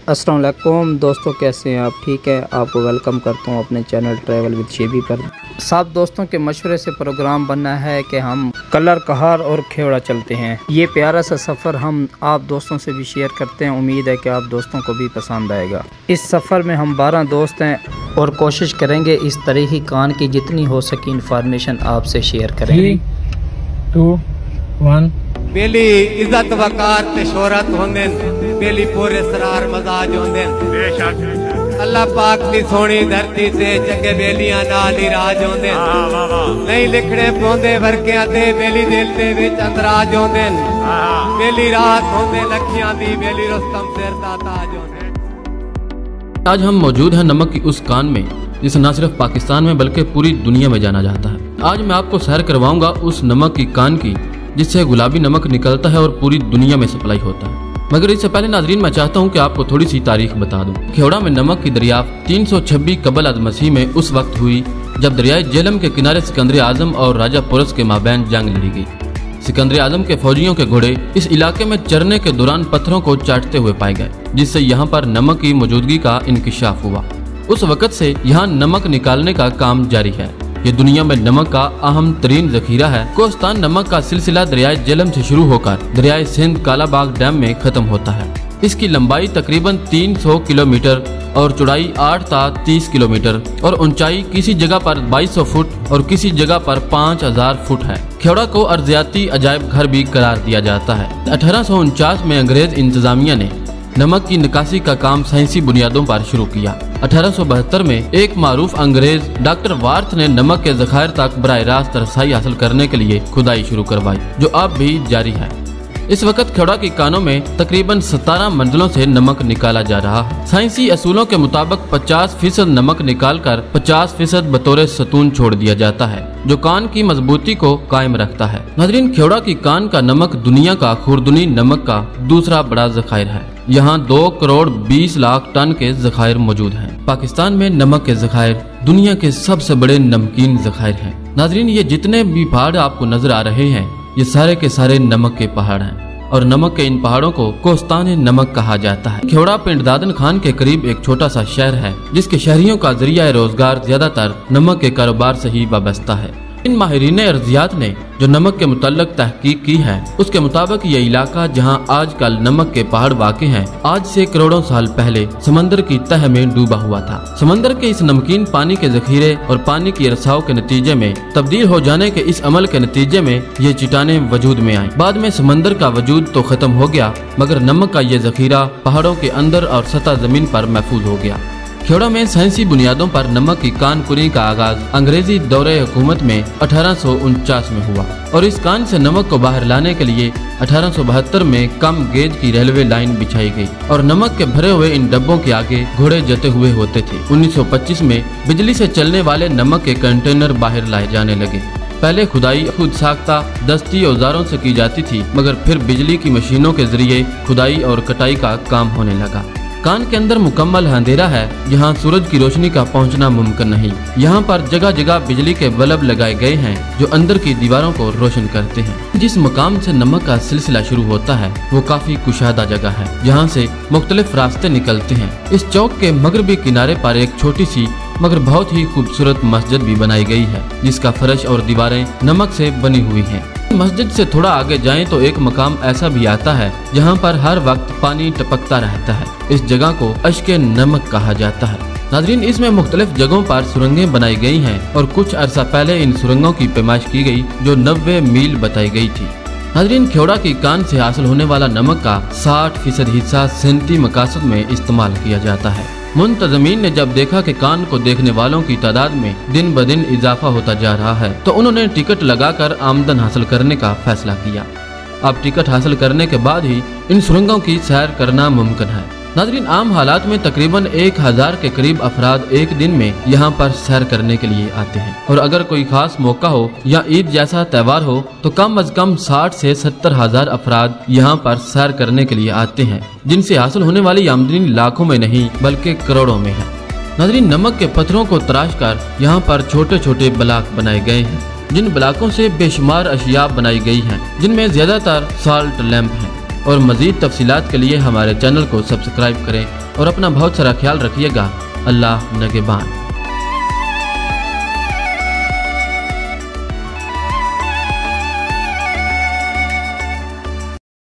अस्सलाम वालेकुम दोस्तों, कैसे हैं आप? ठीक है, आपको वेलकम करता हूं अपने चैनल ट्रैवल विद शेबी पर। सब दोस्तों के मशवरे से प्रोग्राम बना है कि हम कलर कहार और खेवड़ा चलते हैं। ये प्यारा सा सफ़र हम आप दोस्तों से भी शेयर करते हैं। उम्मीद है कि आप दोस्तों को भी पसंद आएगा। इस सफ़र में हम 12 दोस्त हैं और कोशिश करेंगे इस तरीक़ी कान की जितनी हो सके इंफॉर्मेशन आपसे शेयर करेंगे। 3, 2, 1 बेली इज्जत वकार ते शोहरत होंदे, बेली पूरे सरार मजाज होंदे। अल्लाह पाक दी सोनी धरती ते चंगे बेलियां नाल ही राज होंदे। नहीं लिखने पौंदे वर्कियां ते बेली दिल दे विच अंदराज होंदे। बेली रात होंदे लखियां दी, बेली रुस्तम सिर दा ताज होंदे। आज हम मौजूद हैं नमक की उस कान में जिसे न सिर्फ पाकिस्तान में बल्कि पूरी दुनिया में जाना जाता है। आज मैं आपको सैर करवाऊंगा उस नमक की कान की जिससे गुलाबी नमक निकलता है और पूरी दुनिया में सप्लाई होता है। मगर इससे पहले नाजरीन मैं चाहता हूं कि आपको थोड़ी सी तारीख बता दूं। खेवड़ा में नमक की दरियाफ्त 326 कबल अद मसीह में उस वक्त हुई जब दरियाए जेहलम के किनारे सिकंदर आजम और राजा पुरस के माबैन जंग लड़ी गई। सिकंदर आजम के फौजियों के घोड़े इस इलाके में चरने के दौरान पत्थरों को चाटते हुए पाए गए, जिससे यहाँ पर नमक की मौजूदगी का इंकिशाफ हुआ। उस वक्त से यहाँ नमक निकालने का काम जारी है। ये दुनिया में नमक का अहम तरीन जखीरा है। कोस्तान नमक का सिलसिला दरियाए जेहलम से शुरू होकर दरियाए सिंध कालाबाग डैम में खत्म होता है। इसकी लंबाई तकरीबन 300 किलोमीटर और चौड़ाई 8 ता 30 किलोमीटर और ऊंचाई किसी जगह पर 2200 फुट और किसी जगह पर 5000 फुट है। खेवड़ा को अर्जियाती अजायब घर भी करार दिया जाता है। 1849 में अंग्रेज इंतजामिया ने नमक की निकासी का काम साइंसी बुनियादों पर शुरू किया। 1872 में एक मारूफ अंग्रेज डॉक्टर वार्थ ने नमक के जखायर तक बराह रास्त रसाई हासिल करने के लिए खुदाई शुरू करवाई, जो अब भी जारी है। इस वक्त खेवड़ा की कानों में तकरीबन 17 मंजिलों से नमक निकाला जा रहा है। साइंसी असूलों के मुताबिक 50% नमक निकालकर 50% बतौर सतून छोड़ दिया जाता है, जो कान की मजबूती को कायम रखता है। नाज़रीन, खेवड़ा की कान का नमक दुनिया का खुर्दनी नमक का दूसरा बड़ा जखायर है। यहाँ 2 करोड़ 20 लाख टन के जखायर मौजूद हैं। पाकिस्तान में नमक के जखायर दुनिया के सबसे बड़े नमकीन जखायर हैं। नाज़रीन, ये जितने भी पहाड़ आपको नजर आ रहे हैं ये सारे के सारे नमक के पहाड़ हैं और नमक के इन पहाड़ों को कोस्तान नमक कहा जाता है। खेवड़ा पिंड दादन खान के करीब एक छोटा सा शहर है जिसके शहरियों का जरिया रोजगार ज्यादातर नमक के कारोबार से ही वाबस्ता है। इन माहिरीन अर्जियात ने जो नमक के मुतल्लिक तहकीक की है उसके मुताबिक ये इलाका जहाँ आजकल नमक के पहाड़ वाक़े हैं, आज से करोड़ों साल पहले समंदर की तह में डूबा हुआ था। समंदर के इस नमकीन पानी के जखीरे और पानी की रसाव के नतीजे में तब्दील हो जाने के इस अमल के नतीजे में ये चट्टानें वजूद में आई। बाद में समंदर का वजूद तो खत्म हो गया मगर नमक का ये जखीरा पहाड़ों के अंदर और सतह जमीन पर महफूज हो गया। खेवड़ा में साइंसी बुनियादों पर नमक की कान कुनी का आगाज अंग्रेजी दौरे हुकूमत में 1849 में हुआ और इस कान से नमक को बाहर लाने के लिए 1872 में कम गेज की रेलवे लाइन बिछाई गई और नमक के भरे हुए इन डब्बों के आगे घोड़े जते हुए होते थे। 1925 में बिजली से चलने वाले नमक के कंटेनर बाहर लाए जाने लगे। पहले खुदाई खुद साख्ता दस्ती औजारों से की जाती थी मगर फिर बिजली की मशीनों के जरिए खुदाई और कटाई का काम होने लगा। कान के अंदर मुकम्मल अंधेरा है, यहाँ सूरज की रोशनी का पहुँचना मुमकिन नहीं। यहाँ पर जगह जगह बिजली के बल्ब लगाए गए हैं जो अंदर की दीवारों को रोशन करते हैं। जिस मकाम से नमक का सिलसिला शुरू होता है वो काफी कुशादा जगह है, जहाँ से मुख्तलिफ रास्ते निकलते हैं। इस चौक के मगरबी किनारे पर एक छोटी सी मगर बहुत ही खूबसूरत मस्जिद भी बनाई गई है जिसका फर्श और दीवारें नमक से बनी हुई हैं। मस्जिद से थोड़ा आगे जाएं तो एक मकाम ऐसा भी आता है जहां पर हर वक्त पानी टपकता रहता है। इस जगह को अश्के नमक कहा जाता है। नाज़रीन, इसमें मुख्तलिफ जगहों पर सुरंगें बनाई गई हैं और कुछ अरसा पहले इन सुरंगों की पैमाइश की गई जो 90 मील बताई गई थी। नाज़रीन, खेवड़ा की कान से हासिल होने वाला नमक का 60% हिस्सा सेंती मकासद में इस्तेमाल किया जाता है। मुंतज़मीन ने जब देखा कि कान को देखने वालों की तादाद में दिन ब दिन इजाफा होता जा रहा है तो उन्होंने टिकट लगाकर आमदन हासिल करने का फैसला किया। अब टिकट हासिल करने के बाद ही इन सुरंगों की सैर करना मुमकिन है। नाज़रीन, आम हालात में तकरीबन 1000 के करीब अफराद एक दिन में यहाँ पर सैर करने के लिए आते हैं और अगर कोई खास मौका हो या ईद जैसा त्यौहार हो तो कम अज कम 60 से 70 हजार अफराद यहाँ पर सैर करने के लिए आते हैं, जिनसे हासिल होने वाली आमदनी लाखों में नहीं बल्कि करोड़ों में है। नाज़रीन, नमक के पत्थरों को तराश कर यहाँ पर छोटे छोटे ब्लॉक बनाए गए हैं जिन ब्लॉकों से बेशुमार अशिया बनाई गई हैं जिनमें ज्यादातर साल्ट लैंप हैं। और मज़ीद तफसीलात के लिए हमारे चैनल को सब्सक्राइब करें और अपना बहुत सारा ख्याल रखिएगा। अल्लाह नगेबान।